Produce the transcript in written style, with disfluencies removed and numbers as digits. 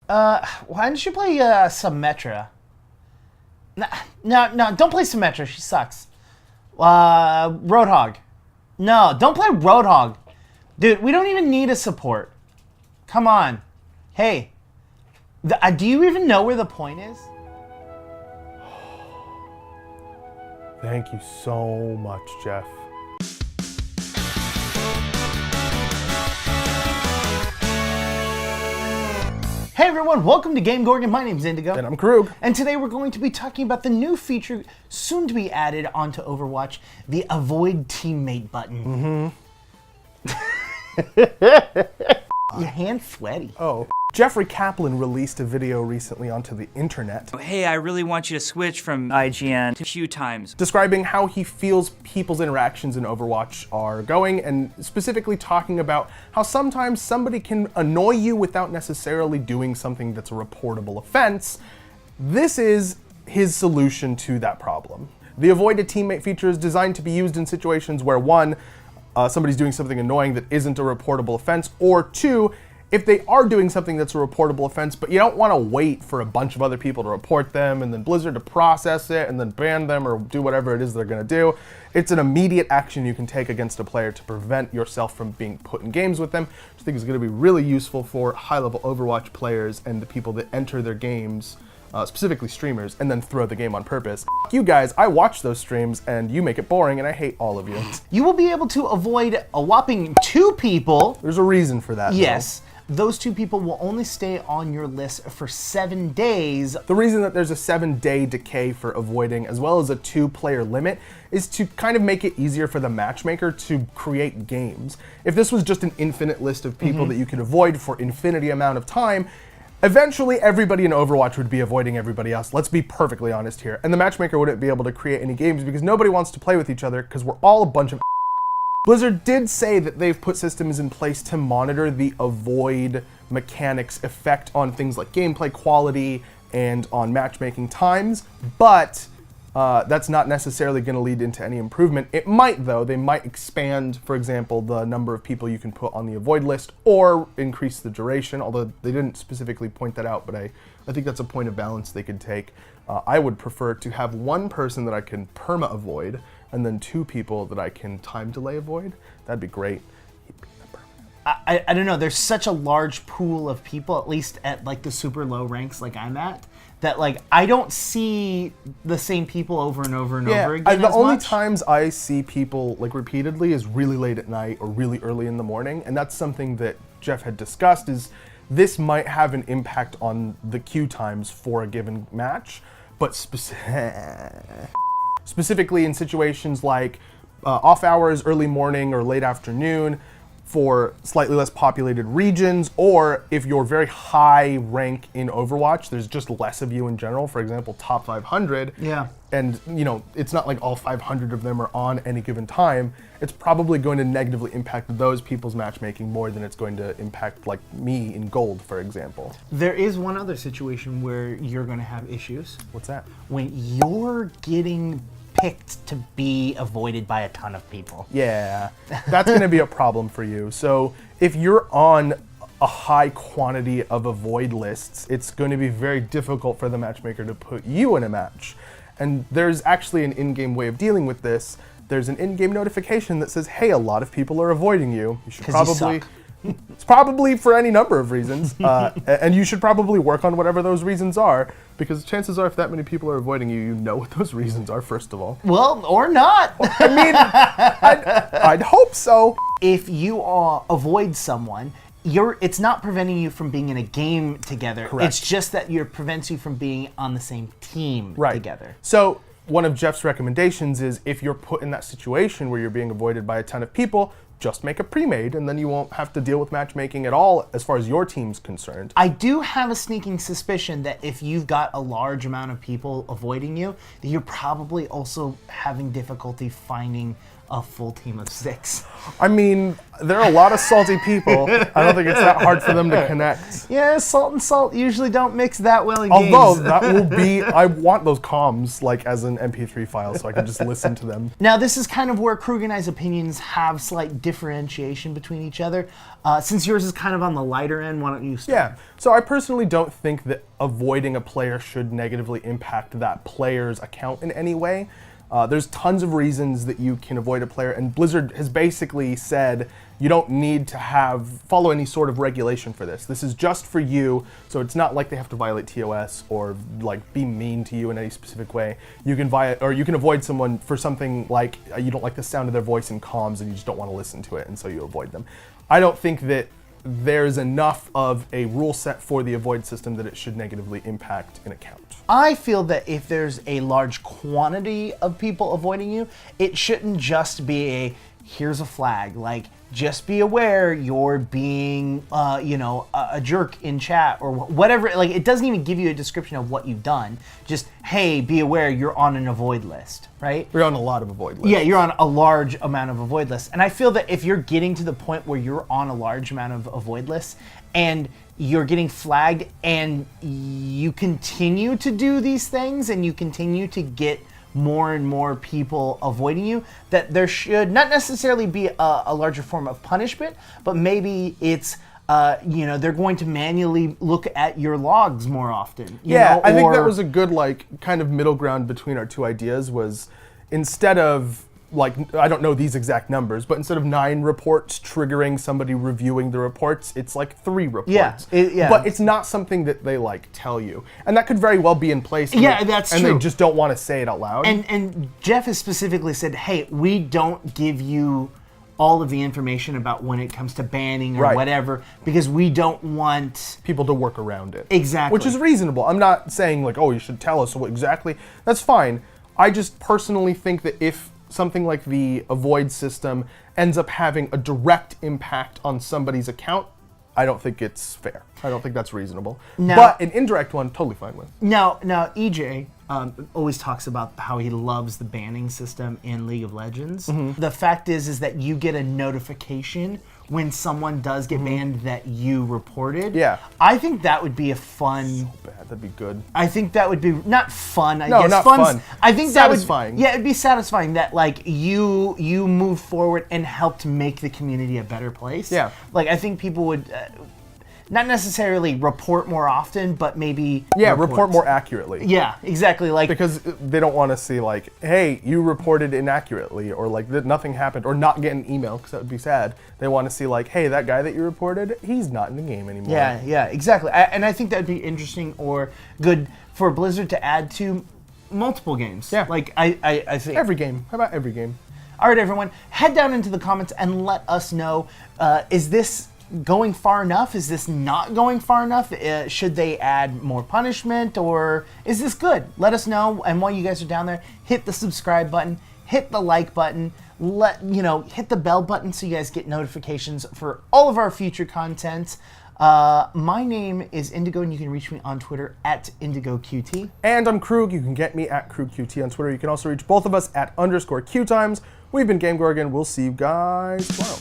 Why don't you play Symmetra? No, don't play Symmetra. She sucks. Roadhog. No, don't play Roadhog. Dude, we don't even need a support. Come on. Hey. Do you even know where the point is? Thank you so much, Jeff. Hey everyone, welcome to GameGorgon. My name's Indigo. And I'm Krug. And today we're going to be talking about the new feature soon to be added onto Overwatch, the Avoid Teammate button. Your hand's sweaty. Oh. Jeffrey Kaplan released a video recently onto the internet. Hey, I really want you to switch from IGN to QueueTimes. Describing how he feels people's interactions in Overwatch are going, and specifically talking about how sometimes somebody can annoy you without necessarily doing something that's a reportable offense. This is his solution to that problem. The Avoid a Teammate feature is designed to be used in situations where one, somebody's doing something annoying that isn't a reportable offense, or two, if they are doing something that's a reportable offense, but you don't want to wait for a bunch of other people to report them and then Blizzard to process it and then ban them or do whatever it is they're going to do, it's an immediate action you can take against a player to prevent yourself from being put in games with them, which I think is going to be really useful for high-level Overwatch players and the people that enter their games, specifically streamers, and then throw the game on purpose. F you guys, I watch those streams and you make it boring and I hate all of you. You will be able to avoid a whopping 2 people. There's a reason for that, Yes. Those 2 people will only stay on your list for 7 days. The reason that there's a 7-day decay for avoiding, as well as a 2-player limit, is to kind of make it easier for the matchmaker to create games. If this was just an infinite list of people that you could avoid for infinity amount of time, eventually everybody in Overwatch would be avoiding everybody else. Let's be perfectly honest here. And the matchmaker wouldn't be able to create any games because nobody wants to play with each other because we're all a bunch of Blizzard did say that they've put systems in place to monitor the avoid mechanics effect on things like gameplay quality and on matchmaking times, but that's not necessarily going to lead into any improvement. It might, though. They might expand, for example, the number of people you can put on the avoid list or increase the duration, although they didn't specifically point that out, but I think that's a point of balance they could take. I would prefer to have one person that I can perma-avoid and then 2 people that I can time delay avoid. That'd be great. I don't know, there's such a large pool of people, at least at like the super low ranks like I'm at, that like I don't see the same people over and over and over again. The only times I see people like repeatedly is really late at night or really early in the morning, and that's something that Jeff had discussed, is this might have an impact on the queue times for a given match, but specifically in situations like off hours, early morning, or late afternoon for slightly less populated regions, or if you're very high rank in Overwatch, there's just less of you in general, for example, top 500. Yeah. And it's not like all 500 of them are on any given time. It's probably going to negatively impact those people's matchmaking more than it's going to impact like me in gold, for example. There is one other situation where you're going to have issues. What's that? When you're getting picked to be avoided by a ton of people. Yeah, that's going to be a problem for you. So if you're on a high quantity of avoid lists, it's going to be very difficult for the matchmaker to put you in a match. And there's actually an in-game way of dealing with this. There's an in-game notification that says, hey, a lot of people are avoiding you. You should probably... It's probably for any number of reasons, and you should probably work on whatever those reasons are, because chances are if that many people are avoiding you, you know what those reasons are, first of all. Well, or not. I mean, I'd hope so. If you avoid someone, it's not preventing you from being in a game together. Correct. It's just that it prevents you from being on the same team together. So one of Jeff's recommendations is if you're put in that situation where you're being avoided by a ton of people, just make a pre-made, and then you won't have to deal with matchmaking at all as far as your team's concerned. I do have a sneaking suspicion that if you've got a large amount of people avoiding you, that you're probably also having difficulty finding a full team of 6. I mean, there are a lot of salty people. I don't think it's that hard for them to connect. Yeah, salt and salt usually don't mix that well in Although games. that will be, I want those comms like as an MP3 file so I can just listen to them. Now, this is kind of where Krug and I's opinions have slight differentiation between each other. Since yours is kind of on the lighter end, why don't you start? Yeah, so I personally don't think that avoiding a player should negatively impact that player's account in any way. There's tons of reasons that you can avoid a player, and Blizzard has basically said you don't need to follow any sort of regulation for this. This is just for you, so it's not like they have to violate TOS or like be mean to you in any specific way. You can avoid someone for something like you don't like the sound of their voice in comms and you just don't want to listen to it, and so you avoid them. I don't think that there's enough of a rule set for the avoid system that it should negatively impact an account. I feel that if there's a large quantity of people avoiding you, it shouldn't just be here's a flag. Like, just be aware you're being, a jerk in chat or whatever. Like, it doesn't even give you a description of what you've done. Just, hey, be aware you're on an avoid list, right? You're on a lot of avoid lists. Yeah, you're on a large amount of avoid lists. And I feel that if you're getting to the point where you're on a large amount of avoid lists and you're getting flagged and you continue to do these things and you continue to get more and more people avoiding you, that there should not necessarily be a larger form of punishment, but maybe it's they're going to manually look at your logs more often. I think that was a good kind of middle ground between our two ideas. Was instead of I don't know these exact numbers, but instead of 9 reports triggering somebody reviewing the reports, it's 3 reports. Yeah. But it's not something that they tell you, and that could very well be in place. That's true. And they just don't want to say it out loud. And Jeff has specifically said, hey, we don't give you all of the information about when it comes to banning or whatever, because we don't want people to work around it. Exactly. Which is reasonable. I'm not saying oh, you should tell us what exactly. That's fine. I just personally think that if something like the avoid system ends up having a direct impact on somebody's account, I don't think it's fair. I don't think that's reasonable. But an indirect one, totally fine with. Now EJ always talks about how he loves the banning system in League of Legends. Mm-hmm. The fact is that you get a notification when someone does get banned that you reported. Yeah. I think that would be a fun... So bad, that'd be good. I think that would be, not fun, I guess. No, not fun. I think satisfying. That would... Yeah, it'd be satisfying that, you moved forward and helped make the community a better place. Yeah. I think people would... not necessarily report more often, but maybe... Yeah, report more accurately. Yeah, exactly. Because they don't want to see, hey, you reported inaccurately, or, that nothing happened, or not get an email, because that would be sad. They want to see, hey, that guy that you reported, he's not in the game anymore. Yeah, exactly. And I think that would be interesting or good for Blizzard to add to multiple games. Yeah. I think... Every game. How about every game? All right, everyone. Head down into the comments and let us know, is this... going far enough? Is this not going far enough? Should they add more punishment, or is this good? Let us know. And while you guys are down there, hit the subscribe button, hit the like button, hit the bell button so you guys get notifications for all of our future content. My name is Indigo, and you can reach me on Twitter at IndigoQT. And I'm Krug. You can get me at KrugQT on Twitter. You can also reach both of us at _QueueTimes. We've been GameGorgon. We'll see you guys tomorrow.